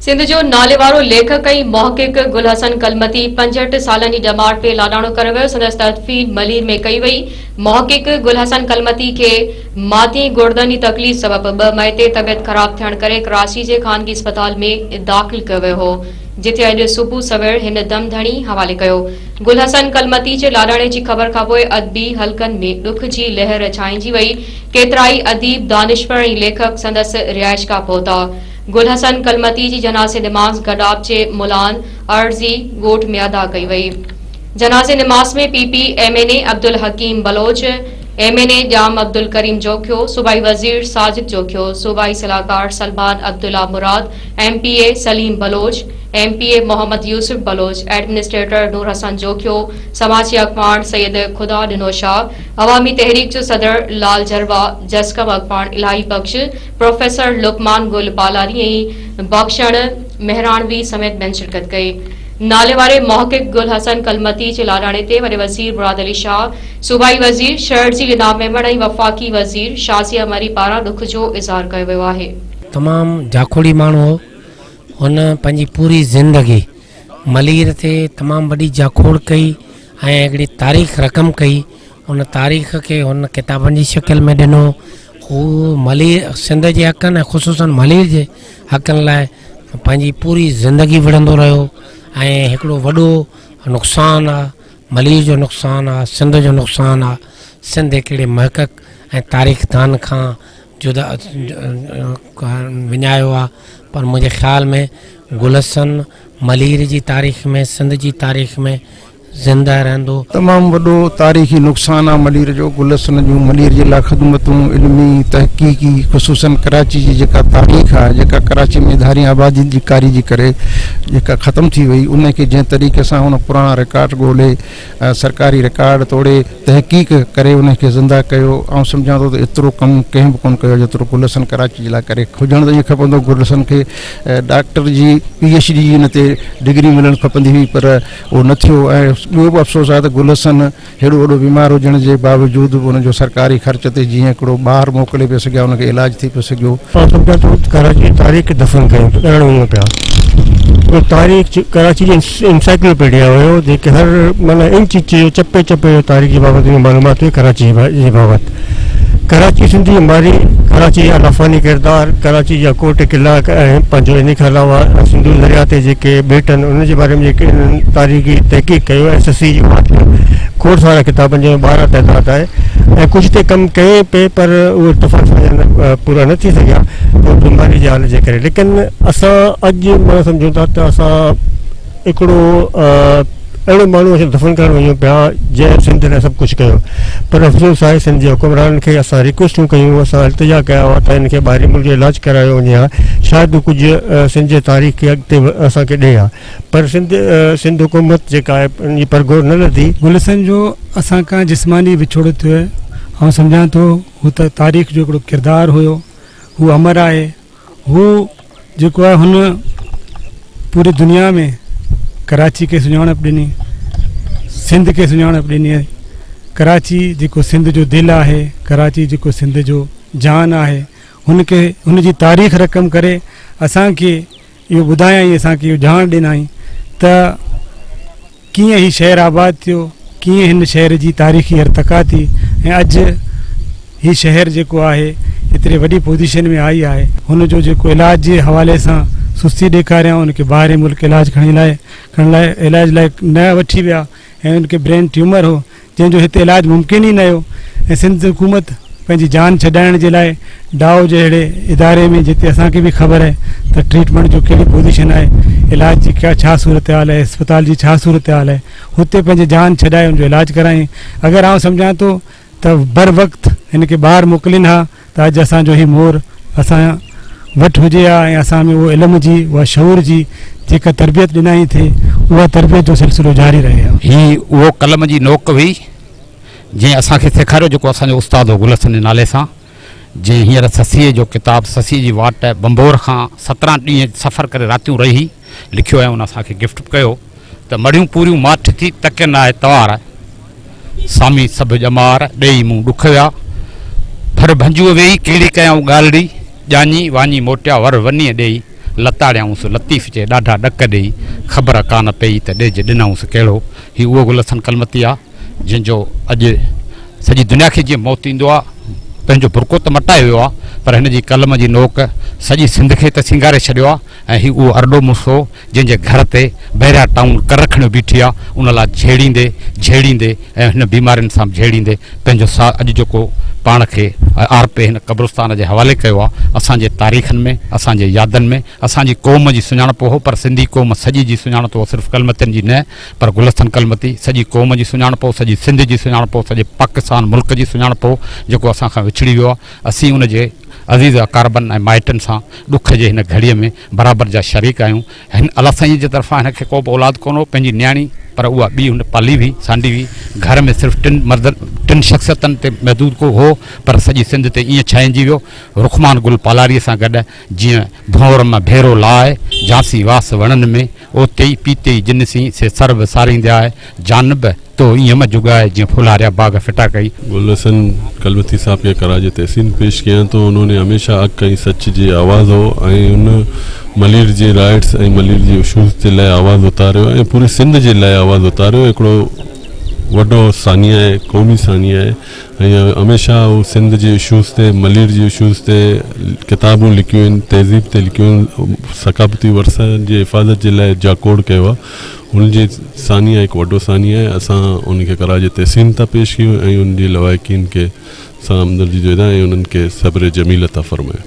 सिंध जो नालेवारो लेखक ऐं मोहक़िक़ गुल हसन कलमती 65 सालनि जी ॼमाट ते लाॾाणो करे वियो। संदसि तदफ़ीन मलीर में कई वई। मोहक़िक़ गुल हसन कलमती खे माती गुर्दनि जी तकलीफ़ सबबि 2 मई ते तबियत ख़राब थियण करे कराची जे ख़ानगी अस्पताल में दाख़िल कयो वियो हो, जिथे अॼु सुबुह सवेर हिन दम धणी हवाले कयो। गुल हसन कलमती जे लाॾाणे जी ख़बर खां पोइ अदबी हलक़नि में ॾुख जी लहर छाइंजी वई। केतिराई अदीब, दानिशवर ऐं लेखक संदसि रिहाइश खां पहुता। गुल हसन कलमती जी जनाज़े निमाज़ गडाब जे मुलान अर्जी ॻोठ में अदा कई वई। जनाज़े निमाज़ में पीपी एमएनए अब्दुल हकीम बलोच, एमएनए जाम अब्दुल करीम जोखियो, सूबाई वज़ीर साजिद जोखियो, सूबाई सलाहकार सलमान अब्दुल्ला मुराद, MPa Salim Baloch, MPa Mohammad Yusuf Baloch, administrator नूर हसन जोखियो, समाजी अखबार सैयद खुदा डिनो शाह, अवामी तहरीक जो सदर लाल जरवा, जसकम अखबार इलाही बख्श, प्रोफेसर लुकमान गुल पालारी ऐं बख्शण मेहरानवी समेत ॿियनि शिरकत कई। नाले वारे मोहक़िक़ गुल हसन कलमती जे लाॾाणे ते वॾे वज़ीर मुराद अली शाह, सूबाई वज़ीर शहरजी इनाम मेमण ऐं वफ़ाक़ी वज़ीर शाज़िया मरी पारां ॾुख जो इज़हार कयो वियो आहे। तमामु जाखोड़ी माण्हू हो। हुन पंहिंजी पूरी ज़िंदगी मलीर ते तमामु वॾी जाखोड़ कई ऐं हिकिड़ी तारीख़ रक़म कई। उन तारीख़ खे हुन किताबनि जी शिकिल में ॾिनो। हू मलीर सिंध जे हक़नि ऐं ख़ुशूसन मलीर जे हक़नि लाइ पंहिंजी पूरी ज़िंदगी विढ़ंदो रहियो ऐं हिकिड़ो वॾो नुक़सानु आहे, मलीर जो नुक़सानु आहे, सिंध जो नुक़सानु आहे। सिंध हिकिड़े महक़क़ ऐं तारीख़दान खां जुदा विञायो आहे, पर मुंहिंजे ख़्याल में गुल हसन मलीर जी तारीख़ में, सिंध जी तारीख़ में ज़िंदा रहंदो। तमामु वॾो तारीख़ी नुक़सानु आहे मलीर जो। गुल हसन जूं मलीर जे लाइ ख़िदमतूं इल्मी तहक़ीक़ी ख़ुशूसन कराची जी जेका तारीख़ आहे, जेका कराची में धारी आबादी जी कारी जी करे जेका ख़तमु थी वई, उन खे जंहिं तरीक़े सां हुन पुराणा रिकॉर्ड ॻोल्हे, सरकारी रिकॉर्ड तोड़े तहक़ीक़ करे उन खे ज़िंदा कयो। ऐं सम्झां थो त एतिरो कमु कंहिं बि कोन कयो जेतिरो गुल हसन कराची जे लाइ करे। हुजणु त ईअं खपंदो गुल हसन खे डॉक्टर जी PhD जी हिन ते डिग्री मिलणु खपंदी हुई, पर उहो न थियो। ऐं ॿियो बि अफ़सोस आहे त गुल हसन हेॾो वॾो बीमार हुजण जे बावजूदि बि हुनजो सरकारी ख़र्च ते जीअं हिकिड़ो ॿाहिरि मोकिले पियो सघिया, हुनखे इलाजु थी पियो सघियो। कराची तारीख़ दफ़न कयूं पिया। तारीख़ कराची जी इंसाइक्लोपीडिया हुयो जेके हर माना इंच जो चपे चपे जो तारीख़ जे बाबति मालूमात हुई कराची जे बाबति। कराची सिंधी अंबारी, कराची जा लफ़ानी किरदार, कराची जा कोट किला ऐं पंहिंजो इन खां अलावा सिंधु दरिया ते जेके ॿेट आहिनि उन जे बारे में जेके तारीख़ी तहक़ीक़ कयो। SSC जी खोड़ सारा किताबनि जो 12 तइदाद आहे ऐं कुझु ते कमु कए पे, पर उहे इत्तफ़ाक़ पूरा न थी सघिया बीमारी जे हाल जे करे। लेकिन असां अॼु माना सम्झूं था त असां हिकिड़ो अहिड़ो माण्हू असां दफ़न करणु वञूं पिया जंहिं सिंध लाइ सभु कुझु कयो। पर अफ़सोस आहे सिंध जे हुकुमरान खे असां रिक्वेस्टूं कयूं, असां इल्तिजा कया हुआ त हिन खे ॿाहिरि मुल्क जो इलाजु करायो वञे हा, शायदि कुझु सिंध जे तारीख़ खे अॻिते असांखे ॾे हा, पर सिंध हुकूमत जेका आहे उनजी परगोर न लधी। गुल हसन जो असां खां जिस्मानी विछोड़ थियो आहे। ऐं सम्झां थो हू त तारीख़ जो हिकिड़ो किरदारु हुयो, हू अमर आहे। हू जेको आहे हुन पूरी दुनिया में कराची खे सुञाणप ॾिनी, सिंध खे सुञाणप ॾिनी आहे। कराची जेको सिंध जो दिलि आहे, कराची जेको सिंध जो जान आहे, हुनखे हुनजी तारीख़ रक़म करे असांखे इहो ॿुधायईं, असांखे इहो ॼाण ॾिनई त कीअं हीउ शहर आबाद थियो, कीअं हिन शहर जी तारीख़ी अर्तक़ा थी ऐं अॼु हीउ शहर जेको आहे एतिरे वॾी पोज़ीशन में आई आहे। हुनजो जेको इलाज जे हवाले सां सुस्ती ॾेखारियां, हुनखे ॿाहिरि मुल्क इलाज खणण लाइ इलाज लाइ न वठी विया ऐं हुनखे ब्रेन ट्यूमर हो जंहिंजो हिते इलाजु मुमकिन ई न हुयो। ऐं सिंध हुकूमत पंहिंजी जान छॾाइण जे लाइ डाओ जे अहिड़े इदारे में जिते असांखे बि ख़बर आहे त ट्रीटमेंट जो कहिड़ी पोज़ीशन आहे, इलाज जी छा सूरत हाल आहे, अस्पताल जी छा सूरत हाल आहे, हुते पंहिंजी जान छॾाए हुनजो इलाजु करायईं। अगरि आउं सम्झां थो त बर वक़्तु हिन खे ॿाहिरि मोकिलीनि हा त अॼु असांजो हीउ मोर असां वटि हुजे हा ऐं असां में उहो इल्म जी, उहा शऊर जी जेका तरबियत ॾिनाई थिए, उहा तरबियत जो सिलसिलो जारी रहे हा। ही उहो कलम जी नोक हुई जंहिं असांखे सेखारियो, जेको असांजो उस्ताद हो गुल हसन जे नाले सां, जंहिं हींअर ससीअ जो किताब ससी जी वाट बंबोर खां 17 ॾींहं सफ़र करे रातियूं रही लिखियो ऐं उन असांखे गिफ्ट कयो त मड़ियूं पूरियूं माठ थी तकियन आहे तवार, सामी सभु ॼमार ॾेई मूं ॾुख विया, फर भंजूअ वेही कहिड़ी कयाऊं ॻाल्हिड़ी, ॼाणी वाञी मोटिया वर वञी ॾेई, लताड़ियाऊंसि लतीफ़ जे ॾाढा ॾक ॾेई ख़बर कान पई त ॾेज ॾिनऊंसि कहिड़ो। हीउ उहो गुलहसन कलमती आहे जंहिंजो अॼु सॼी दुनिया खे जीअं मौत ईंदो आहे पंहिंजो बुरको त मटाए वियो आहे, पर हिन जी कलम जी नोक सॼी सिंध खे त सिंगारे छॾियो आहे। ऐं हीउ उहो अरडो मुसो जंहिंजे घर ते बहिरिया टाउन करखणियो बीठी आहे, उन लाइ झेड़ींदे ऐं हिन बीमारियुनि सां झेड़ींदे पंहिंजो अॼु जेको पाण खे आरपे हिन क़ब्रिस्तान जे हवाले कयो आहे। असांजे तारीख़नि में, असांजे यादनि में असांजी क़ौम जी सुञाणप हो, पर सिंधी क़ौम सॼी जी सुञाणप हो, सिर्फ़ु कलमतियुनि जी न, पर गुलहसन कलमती सॼी क़ौम जी सुञाणप हो, सॼी सिंध जी सुञाणप हो, सॼे पाकिस्तान मुल्क जी सुञाणप हो जेको असां खां विछड़ी वियो आहे। असीं उन जे अज़ीज़ अकारबन ऐं माइटनि सां ॾुख जे हिन घड़ीअ में बराबरि जा शरीक आहियूं। हिन अलाह साईं जे तरफ़ां हिनखे को बि औलाद कोन हो, पंहिंजी न्याणी, पर उहा ॿी हुन पाली हुई, सांडी हुई। घर में सिर्फ़ु टिनि शख़्सियतनि ते महदूद को हो, पर सॼी सिंध ते ईअं छाइंजी वियो रुखमान गुल पालारीअ सां गॾु। जीअं भंवर मां भेरो लाए झांसी वास वणनि में, ओते ई पीते ई जिनसी से सर्व सारींदा आहे जानब तो ईअं म जुगाए जीअं फुलारिया बाग फिटा कई। गुलहसन कलमती साहब के कराजे तहसीन पेश किया तो उन्होंने हमेशा हक़ कई सच जी आवाज़ हो ऐं उन मलीर जे राइट्स ऐं मलीर जे इशूज़ जे लाइ आवाज़ उतारियो ऐं पूरी सिंध जे लाइ आवाज़ उतारियो। हिकिड़ो वॾो सानिया आहे, क़ौमी सानिया आहे ऐं हमेशा उहो सिंध जे इशूज़ ते, मलीर जे इशूज़ ते किताबूं लिखियूं आहिनि, तहज़ीब ते लिखियूं आहिनि, सक़ाफ़ती वरसा जे हिफ़ाज़त जे लाइ जाकोड़ कयो आहे। उनजी सानिया हिकु वॾो सानिया आहे। असां उनखे कराजे तहसीन था पेश कयूं ऐं उनजे लवाइकीन खे सां हमदर्दी जो ऐं उन्हनि खे सब्र जमील था फ़रमायूं।